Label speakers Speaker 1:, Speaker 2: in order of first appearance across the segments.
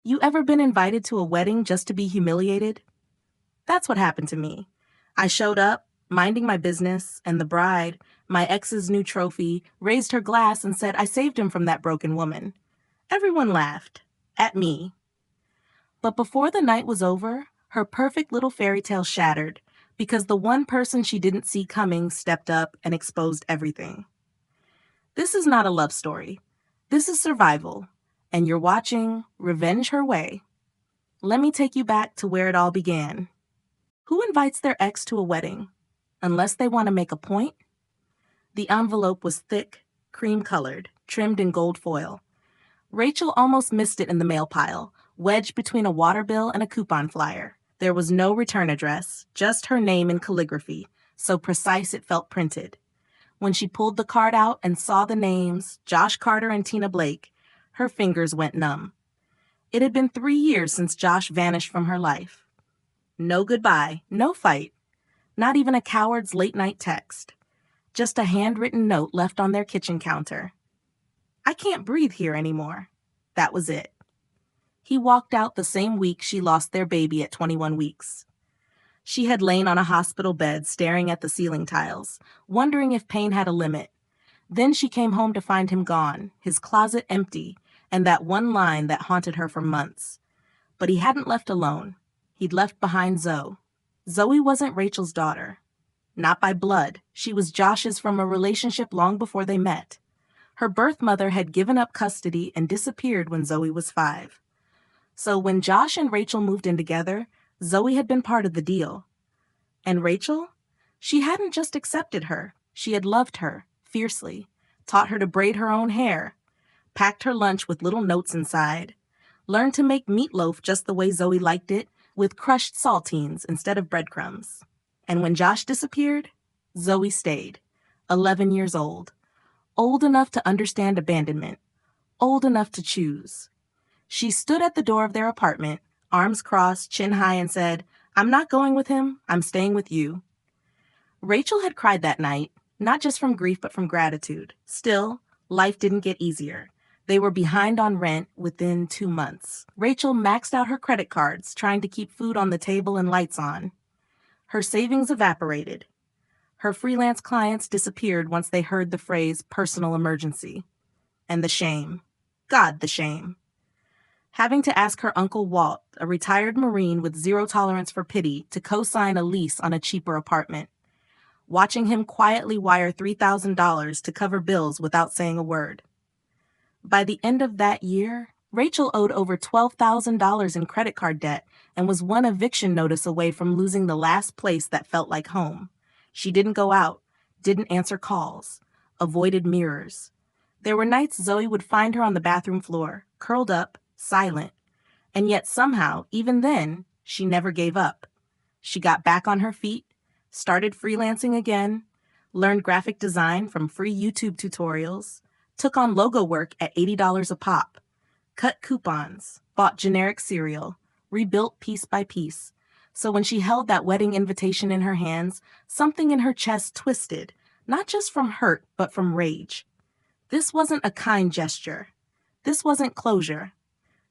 Speaker 1: You ever been invited to a wedding just to be humiliated? That's what happened to me. I showed up, minding my business, and the bride, my ex's new trophy, raised her glass and said I saved him from that broken woman. Everyone laughed. At me. But before the night was over, her perfect little fairy tale shattered because the one person she didn't see coming stepped up and exposed everything. This is not a love story. This is survival. And you're watching Revenge Her Way. Let me take you back to where it all began. Who invites their ex to a wedding? Unless they want to make a point? The envelope was thick, cream-colored, trimmed in gold foil. Rachel almost missed it in the mail pile, wedged between a water bill and a coupon flyer. There was no return address, just her name in calligraphy, so precise it felt printed. When she pulled the card out and saw the names, Josh Carter and Tina Blake, her fingers went numb. It had been 3 years since Josh vanished from her life. No goodbye, no fight, not even a coward's late-night text. Just a handwritten note left on their kitchen counter. I can't breathe here anymore. That was it. He walked out the same week she lost their baby at 21 weeks. She had lain on a hospital bed staring at the ceiling tiles, wondering if pain had a limit. Then she came home to find him gone, his closet empty, and that one line that haunted her for months. But he hadn't left alone. He'd left behind Zoe. Zoe wasn't Rachel's daughter. Not by blood. She was Josh's from a relationship long before they met. Her birth mother had given up custody and disappeared when Zoe was 5. So when Josh and Rachel moved in together, Zoe had been part of the deal. And Rachel? She hadn't just accepted her. She had loved her, fiercely, taught her to braid her own hair, packed her lunch with little notes inside, learned to make meatloaf just the way Zoe liked it, with crushed saltines instead of breadcrumbs. And when Josh disappeared, Zoe stayed, 11 years old enough to understand abandonment, old enough to choose. She stood at the door of their apartment, arms crossed, chin high, and said, I'm not going with him, I'm staying with you. Rachel had cried that night, not just from grief but from gratitude. Still, life didn't get easier. They were behind on rent within 2 months. Rachel maxed out her credit cards, trying to keep food on the table and lights on. Her savings evaporated. Her freelance clients disappeared once they heard the phrase personal emergency. And the shame. God, the shame. Having to ask her Uncle Walt, a retired Marine with zero tolerance for pity, to co-sign a lease on a cheaper apartment. Watching him quietly wire $3,000 to cover bills without saying a word. By the end of that year, Rachel owed over $12,000 in credit card debt and was one eviction notice away from losing the last place that felt like home. She didn't go out, didn't answer calls, avoided mirrors. There were nights Zoe would find her on the bathroom floor, curled up, silent. And yet somehow, even then, she never gave up. She got back on her feet, started freelancing again, learned graphic design from free YouTube tutorials, took on logo work at $80 a pop, cut coupons, bought generic cereal, rebuilt piece by piece. So when she held that wedding invitation in her hands, something in her chest twisted, not just from hurt, but from rage. This wasn't a kind gesture. This wasn't closure.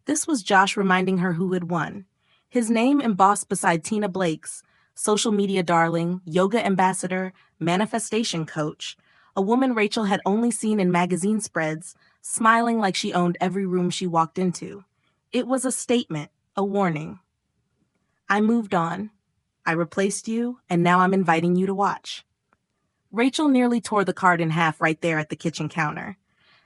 Speaker 1: This was Josh reminding her who had won. His name embossed beside Tina Blake's, social media darling, yoga ambassador, manifestation coach, a woman Rachel had only seen in magazine spreads, smiling like she owned every room she walked into. It was a statement, a warning. I moved on. I replaced you, and now I'm inviting you to watch. Rachel nearly tore the card in half right there at the kitchen counter.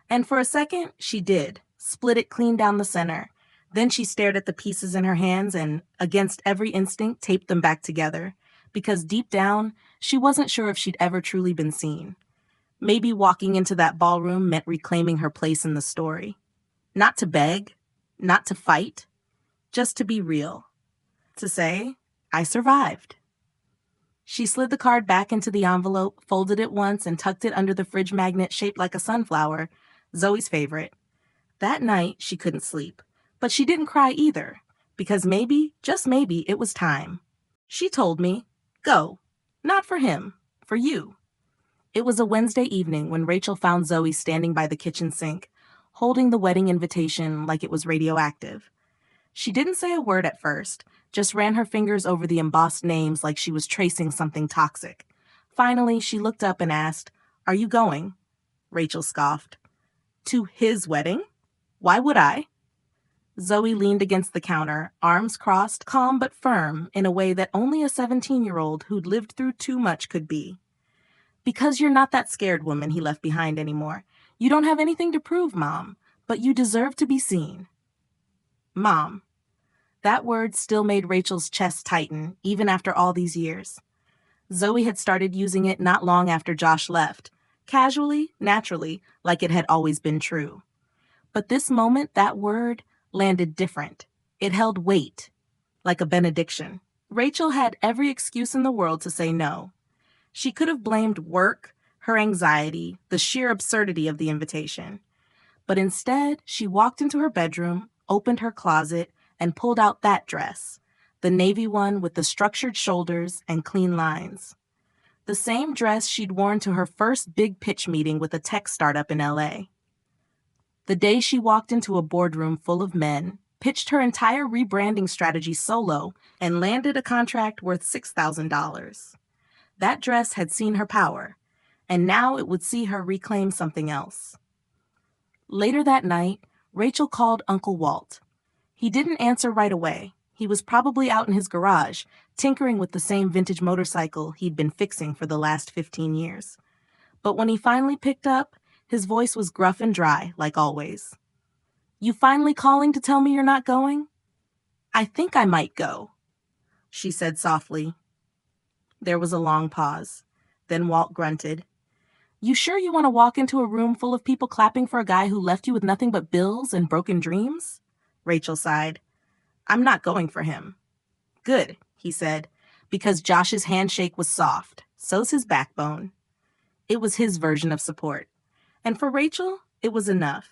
Speaker 1: And for a second, she did, split it clean down the center. Then she stared at the pieces in her hands and, against every instinct, taped them back together. Because deep down, she wasn't sure if she'd ever truly been seen. Maybe walking into that ballroom meant reclaiming her place in the story. Not to beg, not to fight, just to be real. To say, I survived. She slid the card back into the envelope, folded it once, and tucked it under the fridge magnet shaped like a sunflower, Zoe's favorite. That night, she couldn't sleep. But she didn't cry either, because maybe, just maybe, it was time. She told me, go. Not for him, for you. It was a Wednesday evening when Rachel found Zoe standing by the kitchen sink, holding the wedding invitation like it was radioactive. She didn't say a word at first, just ran her fingers over the embossed names like she was tracing something toxic. Finally, she looked up and asked, "Are you going?" Rachel scoffed. "To his wedding? Why would I?" Zoe leaned against the counter, arms crossed, calm but firm, in a way that only a 17-year-old who'd lived through too much could be. "Because you're not that scared woman he left behind anymore. You don't have anything to prove, Mom, but you deserve to be seen." Mom. That word still made Rachel's chest tighten, even after all these years. Zoe had started using it not long after Josh left, casually, naturally, like it had always been true. But this moment, that word landed different. It held weight, like a benediction. Rachel had every excuse in the world to say no. She could have blamed work, her anxiety, the sheer absurdity of the invitation. But instead, she walked into her bedroom, opened her closet, and pulled out that dress, the navy one with the structured shoulders and clean lines. The same dress she'd worn to her first big pitch meeting with a tech startup in LA. The day she walked into a boardroom full of men, pitched her entire rebranding strategy solo, and landed a contract worth $6,000. That dress had seen her power, and now it would see her reclaim something else. Later that night, Rachel called Uncle Walt. He didn't answer right away. He was probably out in his garage, tinkering with the same vintage motorcycle he'd been fixing for the last 15 years. But when he finally picked up, his voice was gruff and dry, like always. "You finally calling to tell me you're not going?" "I think I might go," she said softly. There was a long pause. Then Walt grunted. "You sure you want to walk into a room full of people clapping for a guy who left you with nothing but bills and broken dreams?" Rachel sighed. "I'm not going for him." "Good," he said, because Josh's handshake was soft. So's his backbone. It was his version of support. And for Rachel, it was enough.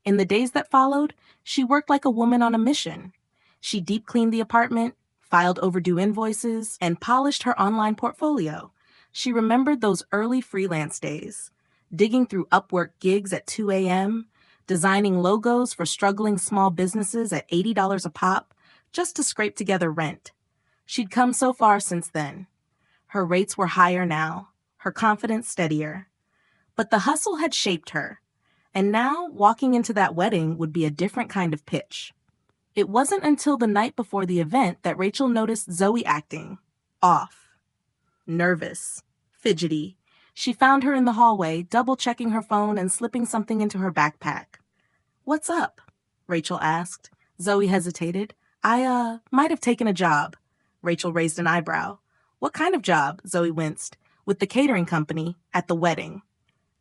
Speaker 1: In the days that followed, she worked like a woman on a mission. She deep-cleaned the apartment, filed overdue invoices, and polished her online portfolio. She remembered those early freelance days, digging through Upwork gigs at 2 a.m., designing logos for struggling small businesses at $80 a pop, just to scrape together rent. She'd come so far since then. Her rates were higher now, her confidence steadier. But the hustle had shaped her, and now walking into that wedding would be a different kind of pitch. It wasn't until the night before the event that Rachel noticed Zoe acting off, nervous, fidgety. She found her in the hallway, double-checking her phone and slipping something into her backpack. "What's up?" Rachel asked. Zoe hesitated. I might have taken a job." Rachel raised an eyebrow. "What kind of job?" Zoe winced. "With the catering company, at the wedding."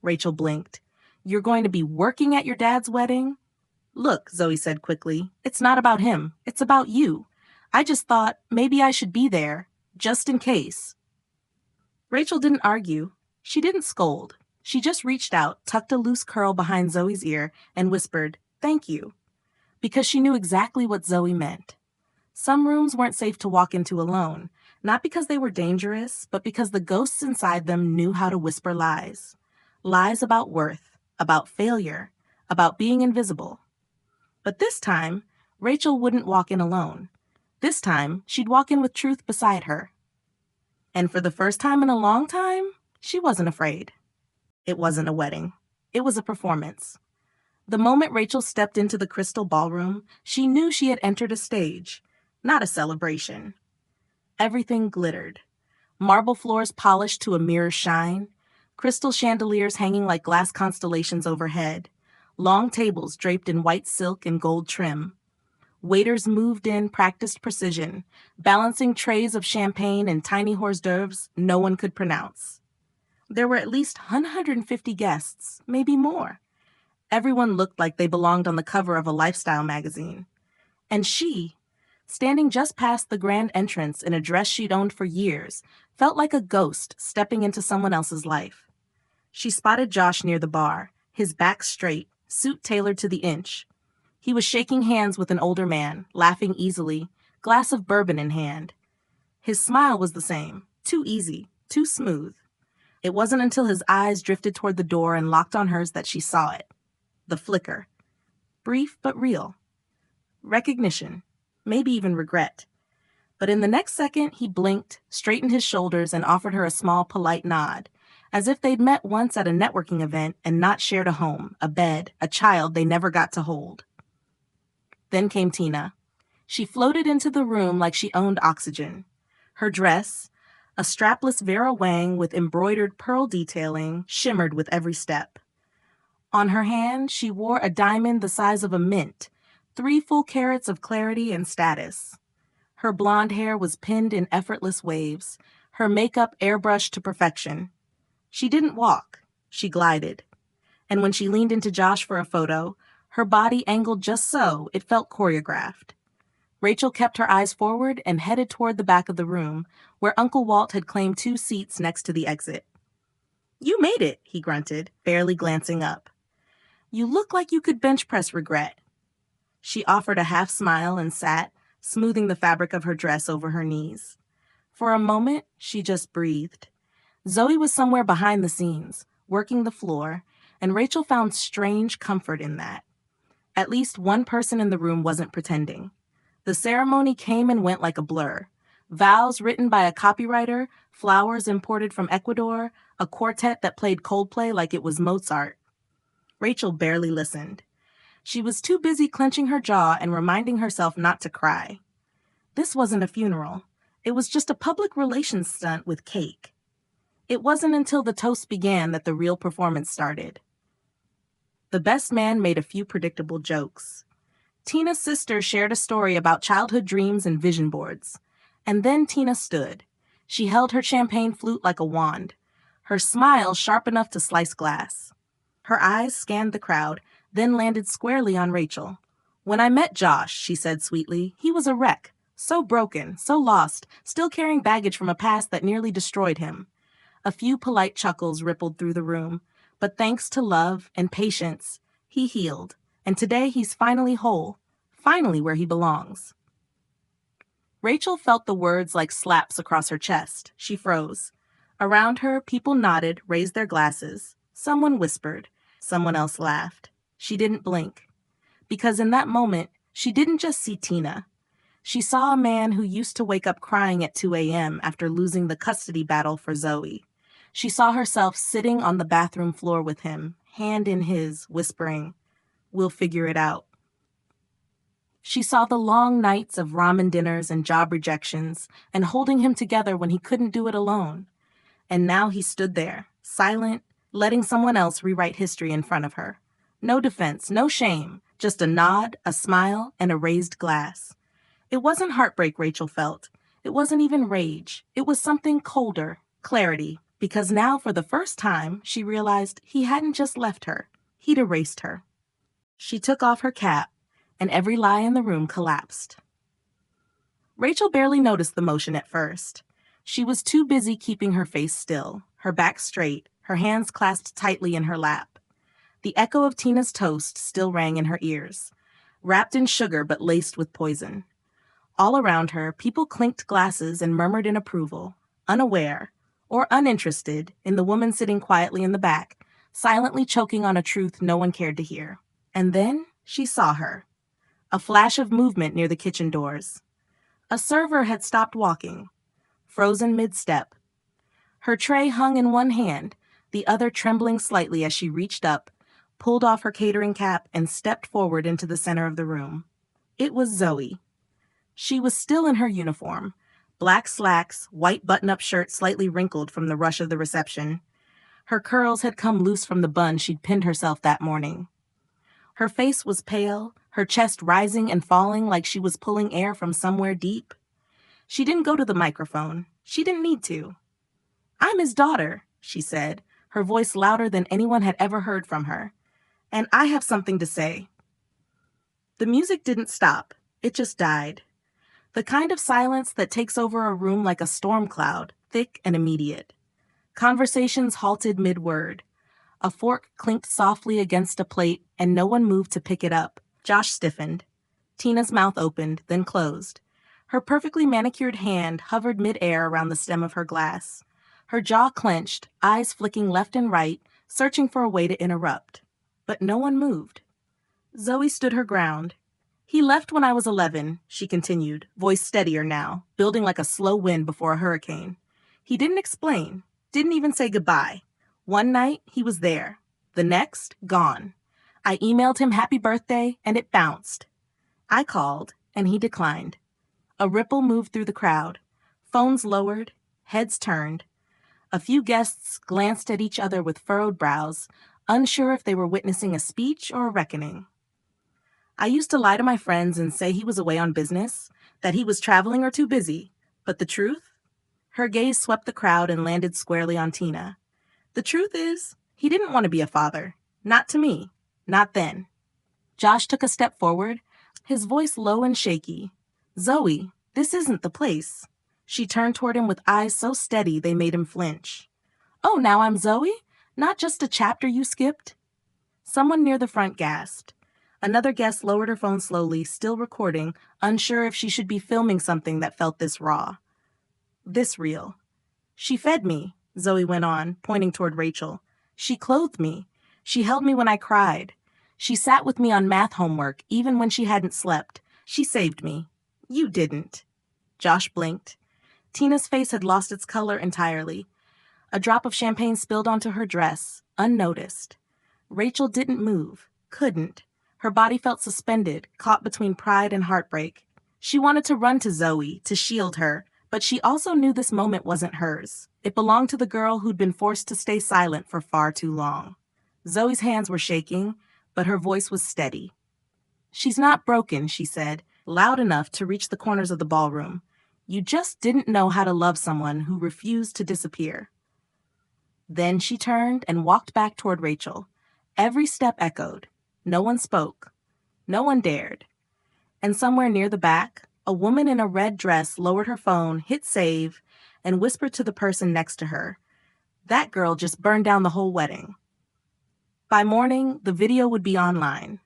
Speaker 1: Rachel blinked. "You're going to be working at your dad's wedding?" "Look," Zoe said quickly, "it's not about him. It's about you. I just thought maybe I should be there, just in case." Rachel didn't argue. She didn't scold. She just reached out, tucked a loose curl behind Zoe's ear, and whispered, "Thank you," because she knew exactly what Zoe meant. Some rooms weren't safe to walk into alone, not because they were dangerous, but because the ghosts inside them knew how to whisper lies. Lies about worth, about failure, about being invisible. But this time, Rachel wouldn't walk in alone. This time, she'd walk in with truth beside her. And for the first time in a long time, she wasn't afraid. It wasn't a wedding. It was a performance. The moment Rachel stepped into the crystal ballroom, she knew she had entered a stage, not a celebration. Everything glittered. Marble floors polished to a mirror's shine, crystal chandeliers hanging like glass constellations overhead, long tables draped in white silk and gold trim. Waiters moved in practiced precision, balancing trays of champagne and tiny hors d'oeuvres no one could pronounce. There were at least 150 guests, maybe more. Everyone looked like they belonged on the cover of a lifestyle magazine. And she, standing just past the grand entrance in a dress she'd owned for years, felt like a ghost stepping into someone else's life. She spotted Josh near the bar, his back straight, suit tailored to the inch. He was shaking hands with an older man, laughing easily, glass of bourbon in hand. His smile was the same, too easy, too smooth. It wasn't until his eyes drifted toward the door and locked on hers that she saw it. The flicker. Brief but real. recognition, maybe even regret. But in the next second, he blinked, straightened his shoulders, and offered her a small, polite nod, as if they'd met once at a networking event and not shared a home, a bed, a child they never got to hold. Then came Tina. She floated into the room like she owned oxygen. Her dress, a strapless Vera Wang with embroidered pearl detailing, shimmered with every step. On her hand, she wore a diamond the size of a mint, 3 full carats of clarity and status. Her blonde hair was pinned in effortless waves, her makeup airbrushed to perfection. She didn't walk, she glided. And when she leaned into Josh for a photo, her body angled just so it felt choreographed. Rachel kept her eyes forward and headed toward the back of the room, where Uncle Walt had claimed 2 seats next to the exit. "You made it," he grunted, barely glancing up. "You look like you could bench press regret." She offered a half smile and sat, smoothing the fabric of her dress over her knees. For a moment, she just breathed. Zoe was somewhere behind the scenes, working the floor, and Rachel found strange comfort in that. At least one person in the room wasn't pretending. The ceremony came and went like a blur. Vows written by a copywriter, flowers imported from Ecuador, a quartet that played Coldplay like it was Mozart. Rachel barely listened. She was too busy clenching her jaw and reminding herself not to cry. This wasn't a funeral. It was just a public relations stunt with cake. It wasn't until the toast began that the real performance started. The best man made a few predictable jokes. Tina's sister shared a story about childhood dreams and vision boards. And then Tina stood. She held her champagne flute like a wand, her smile sharp enough to slice glass. Her eyes scanned the crowd, then landed squarely on Rachel. "When I met Josh," she said sweetly, "he was a wreck. So broken, so lost, still carrying baggage from a past that nearly destroyed him." A few polite chuckles rippled through the room, but thanks to love and patience, he healed. And today he's finally whole, finally where he belongs. Rachel felt the words like slaps across her chest. She froze. Around her, people nodded, raised their glasses. Someone whispered. Someone else laughed. She didn't blink. Because in that moment, she didn't just see Tina. She saw a man who used to wake up crying at 2 a.m. after losing the custody battle for Zoe. She saw herself sitting on the bathroom floor with him, hand in his, whispering, "We'll figure it out." She saw the long nights of ramen dinners and job rejections, and holding him together when he couldn't do it alone. And now he stood there, silent, letting someone else rewrite history in front of her. No defense, no shame, just a nod, a smile, and a raised glass. It wasn't heartbreak Rachel felt. It wasn't even rage. It was something colder, clarity, because now for the first time, she realized he hadn't just left her. He'd erased her. She took off her cap, and every lie in the room collapsed. Rachel barely noticed the motion at first. She was too busy keeping her face still, her back straight, her hands clasped tightly in her lap. The echo of Tina's toast still rang in her ears, wrapped in sugar but laced with poison. All around her, people clinked glasses and murmured in approval, unaware, or uninterested, in the woman sitting quietly in the back, silently choking on a truth no one cared to hear. And then she saw her. A flash of movement near the kitchen doors. A server had stopped walking, frozen mid-step. Her tray hung in one hand, the other trembling slightly as she reached up, pulled off her catering cap, and stepped forward into the center of the room. It was Zoe. She was still in her uniform, black slacks, white button-up shirt slightly wrinkled from the rush of the reception. Her curls had come loose from the bun she'd pinned herself that morning. Her face was pale, her chest rising and falling like she was pulling air from somewhere deep. She didn't go to the microphone. She didn't need to. "I'm his daughter," she said, her voice louder than anyone had ever heard from her. "And I have something to say." The music didn't stop. It just died. The kind of silence that takes over a room like a storm cloud, thick and immediate. Conversations halted mid-word. A fork clinked softly against a plate, and no one moved to pick it up. Josh stiffened. Tina's mouth opened, then closed. Her perfectly manicured hand hovered mid-air around the stem of her glass. Her jaw clenched, eyes flicking left and right, searching for a way to interrupt. But no one moved. Zoe stood her ground. He left when I was 11, she continued, voice steadier now, building like a slow wind before a hurricane. He didn't explain, didn't even say goodbye. One night, he was there. The next, gone. I emailed him happy birthday, and it bounced. I called, and he declined. A ripple moved through the crowd. Phones lowered, heads turned. A few guests glanced at each other with furrowed brows, unsure if they were witnessing a speech or a reckoning. I used to lie to my friends and say he was away on business, that he was traveling or too busy. But the truth? Her gaze swept the crowd and landed squarely on Tina. The truth is, he didn't want to be a father. Not to me. Not then. Josh took a step forward, his voice low and shaky. Zoe, this isn't the place. She turned toward him with eyes so steady they made him flinch. Oh, now I'm Zoe? Not just a chapter you skipped? Someone near the front gasped. Another guest lowered her phone slowly, still recording, unsure if she should be filming something that felt this raw. This real. She fed me, Zoe went on, pointing toward Rachel. She clothed me. She held me when I cried. She sat with me on math homework, even when she hadn't slept. She saved me. You didn't. Josh blinked. Tina's face had lost its color entirely. A drop of champagne spilled onto her dress, unnoticed. Rachel didn't move, couldn't. Her body felt suspended, caught between pride and heartbreak. She wanted to run to Zoe, to shield her, but she also knew this moment wasn't hers. It belonged to the girl who'd been forced to stay silent for far too long. Zoe's hands were shaking, but her voice was steady. She's not broken, she said, loud enough to reach the corners of the ballroom. You just didn't know how to love someone who refused to disappear. Then she turned and walked back toward Rachel. Every step echoed. No one spoke. No one dared. And somewhere near the back, a woman in a red dress lowered her phone, hit save, and whispered to the person next to her. That girl just burned down the whole wedding. By morning, the video would be online.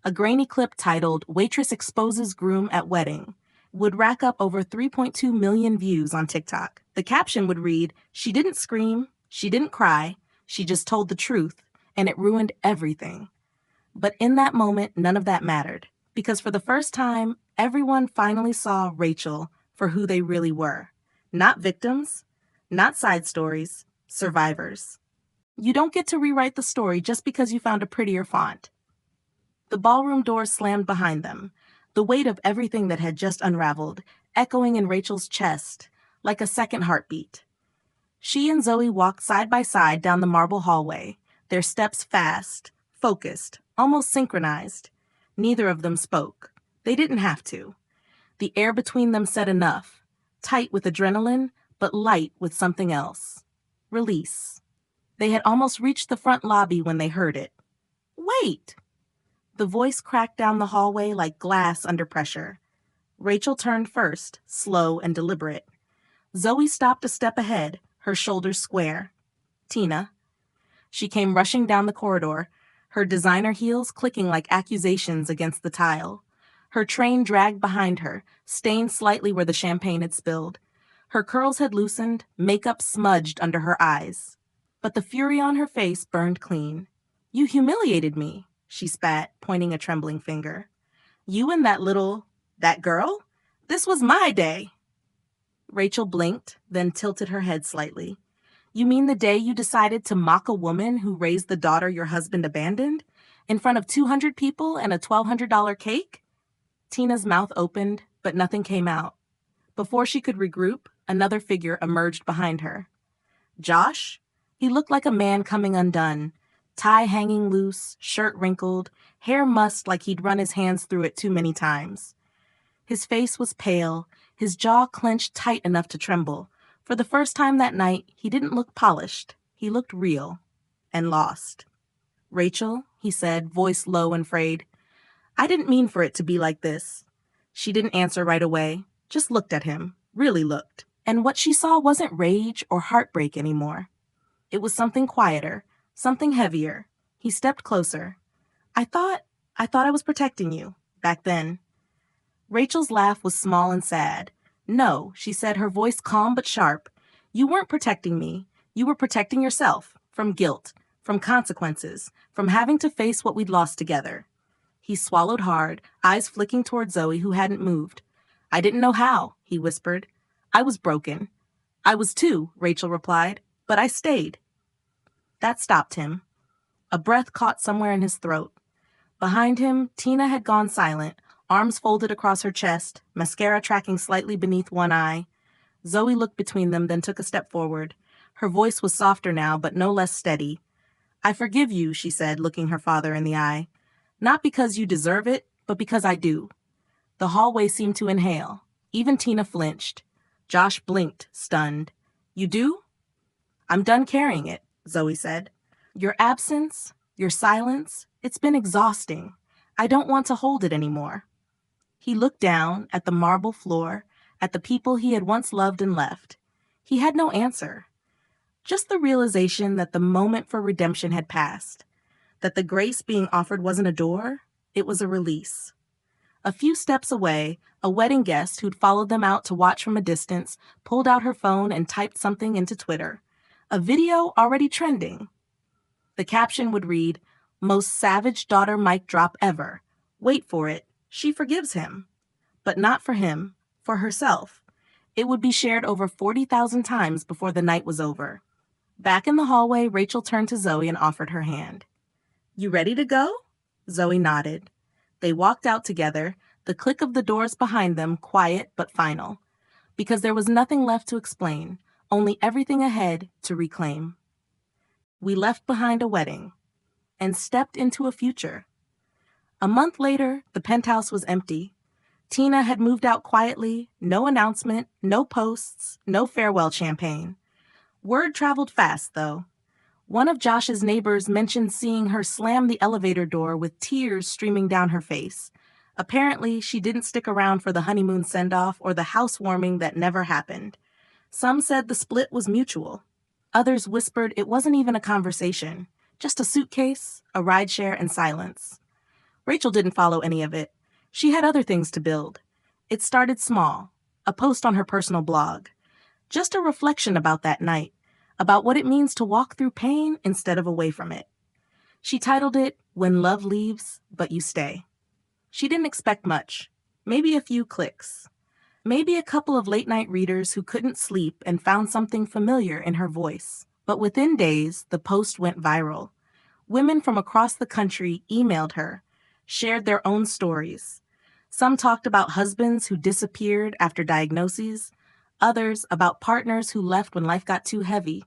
Speaker 1: A grainy clip titled, Waitress Exposes Groom at Wedding, would rack up over 3.2 million views on TikTok. The caption would read, She didn't scream, she didn't cry, she just told the truth, and it ruined everything. But in that moment, none of that mattered, because for the first time, everyone finally saw Rachel for who they really were. Not victims, not side stories, survivors. You don't get to rewrite the story just because you found a prettier font. The ballroom doors slammed behind them, the weight of everything that had just unraveled, echoing in Rachel's chest, like a second heartbeat. She and Zoe walked side by side down the marble hallway, their steps fast, focused, almost synchronized. Neither of them spoke. They didn't have to. The air between them said enough, tight with adrenaline, but light with something else. Release. They had almost reached the front lobby when they heard it. Wait! The voice cracked down the hallway like glass under pressure. Rachel turned first, slow and deliberate. Zoe stopped a step ahead, her shoulders square. Tina. She came rushing down the corridor, her designer heels clicking like accusations against the tile. Her train dragged behind her, stained slightly where the champagne had spilled. Her curls had loosened, makeup smudged under her eyes. But the fury on her face burned clean. You humiliated me, she spat, pointing a trembling finger. You and that girl? This was my day. Rachel blinked, then tilted her head slightly. You mean the day you decided to mock a woman who raised the daughter your husband abandoned? In front of 200 people and a $1,200 cake? Tina's mouth opened, but nothing came out. Before she could regroup, another figure emerged behind her. Josh? He looked like a man coming undone. Tie hanging loose, shirt wrinkled, hair mussed like he'd run his hands through it too many times. His face was pale, his jaw clenched tight enough to tremble. For the first time that night, he didn't look polished. He looked real and lost. Rachel, he said, voice low and frayed. I didn't mean for it to be like this. She didn't answer right away, just looked at him, really looked. And what she saw wasn't rage or heartbreak anymore. It was something quieter, something heavier. He stepped closer. I thought I was protecting you, back then. Rachel's laugh was small and sad. No, she said, her voice calm but sharp. You weren't protecting me. You were protecting yourself, from guilt, from consequences, from having to face what we'd lost together. He swallowed hard, eyes flicking toward Zoe, who hadn't moved. I didn't know how, he whispered. I was broken. I was too, Rachel replied, but I stayed. That stopped him. A breath caught somewhere in his throat. Behind him, Tina had gone silent, arms folded across her chest, mascara tracking slightly beneath one eye. Zoe looked between them, then took a step forward. Her voice was softer now, but no less steady. I forgive you, she said, looking her father in the eye. Not because you deserve it, but because I do. The hallway seemed to inhale. Even Tina flinched. Josh blinked, stunned. You do? I'm done carrying it, Zoe said. Your absence, your silence, it's been exhausting. I don't want to hold it anymore. He looked down at the marble floor, at the people he had once loved and left. He had no answer. Just the realization that the moment for redemption had passed. That the grace being offered wasn't a door, it was a release. A few steps away, a wedding guest who'd followed them out to watch from a distance pulled out her phone and typed something into Twitter. A video already trending. The caption would read, "Most savage daughter mic drop ever. Wait for it. She forgives him." But not for him, for herself. It would be shared over 40,000 times before the night was over. Back in the hallway, Rachel turned to Zoe and offered her hand. You ready to go? Zoe nodded. They walked out together, the click of the doors behind them quiet but final. Because there was nothing left to explain, only everything ahead to reclaim. We left behind a wedding and stepped into a future. A month later, the penthouse was empty. Tina had moved out quietly, no announcement, no posts, no farewell champagne. Word traveled fast, though. One of Josh's neighbors mentioned seeing her slam the elevator door with tears streaming down her face. Apparently, she didn't stick around for the honeymoon send-off or the housewarming that never happened. Some said the split was mutual. Others whispered it wasn't even a conversation, just a suitcase, a rideshare, and silence. Rachel didn't follow any of it. She had other things to build. It started small, a post on her personal blog. Just a reflection about that night, about what it means to walk through pain instead of away from it. She titled it, "When Love Leaves, But You Stay." She didn't expect much, maybe a few clicks. Maybe a couple of late-night readers who couldn't sleep and found something familiar in her voice. But within days, the post went viral. Women from across the country emailed her, shared their own stories. Some talked about husbands who disappeared after diagnoses, others about partners who left when life got too heavy.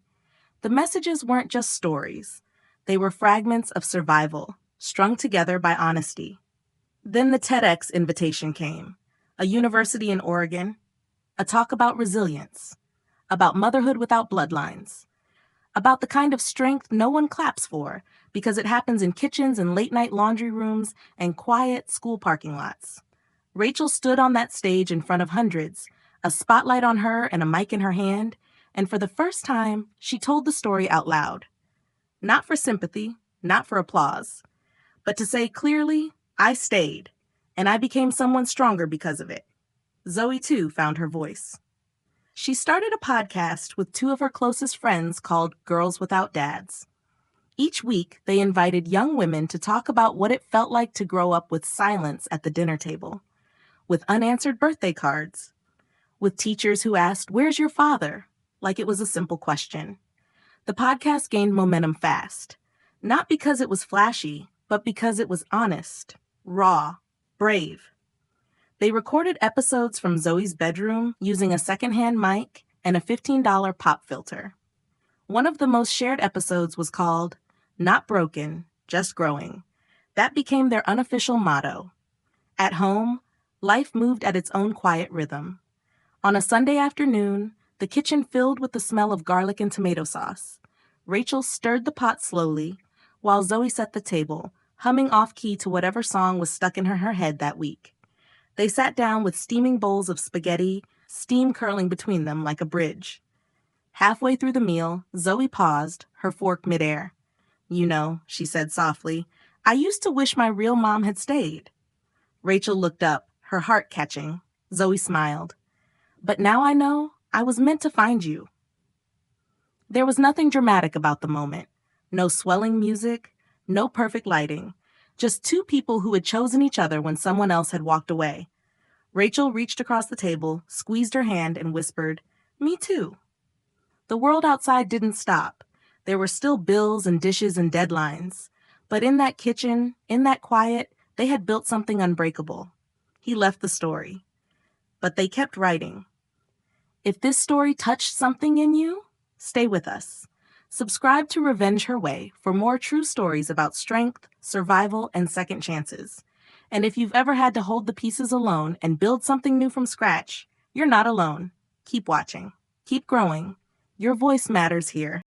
Speaker 1: The messages weren't just stories. They were fragments of survival, strung together by honesty. Then the TEDx invitation came, a university in Oregon, a talk about resilience, about motherhood without bloodlines, about the kind of strength no one claps for because it happens in kitchens and late-night laundry rooms and quiet school parking lots. Rachel stood on that stage in front of hundreds, a spotlight on her and a mic in her hand, and for the first time, she told the story out loud. Not for sympathy, not for applause, but to say clearly, I stayed, and I became someone stronger because of it. Zoe, too, found her voice. She started a podcast with two of her closest friends called Girls Without Dads. Each week, they invited young women to talk about what it felt like to grow up with silence at the dinner table, with unanswered birthday cards, with teachers who asked, "Where's your father?" like it was a simple question. The podcast gained momentum fast, not because it was flashy, but because it was honest, raw, brave. They recorded episodes from Zoe's bedroom using a secondhand mic and a $15 pop filter. One of the most shared episodes was called Not Broken, Just Growing. That became their unofficial motto. At home, life moved at its own quiet rhythm. On a Sunday afternoon, the kitchen filled with the smell of garlic and tomato sauce. Rachel stirred the pot slowly, while Zoe set the table, humming off-key to whatever song was stuck in her head that week. They sat down with steaming bowls of spaghetti, steam curling between them like a bridge. Halfway through the meal, Zoe paused, her fork midair. "You know," she said softly, "I used to wish my real mom had stayed." Rachel looked up, her heart catching. Zoe smiled. "But now I know I was meant to find you." There was nothing dramatic about the moment. No swelling music, no perfect lighting. Just two people who had chosen each other when someone else had walked away. Rachel reached across the table, squeezed her hand, and whispered, "Me too." The world outside didn't stop. There were still bills and dishes and deadlines. But in that kitchen, in that quiet, they had built something unbreakable. He left the story. But they kept writing. If this story touched something in you, stay with us. Subscribe to Revenge Her Way for more true stories about strength, survival, and second chances. And if you've ever had to hold the pieces alone and build something new from scratch, you're not alone. Keep watching. Keep growing. Your voice matters here.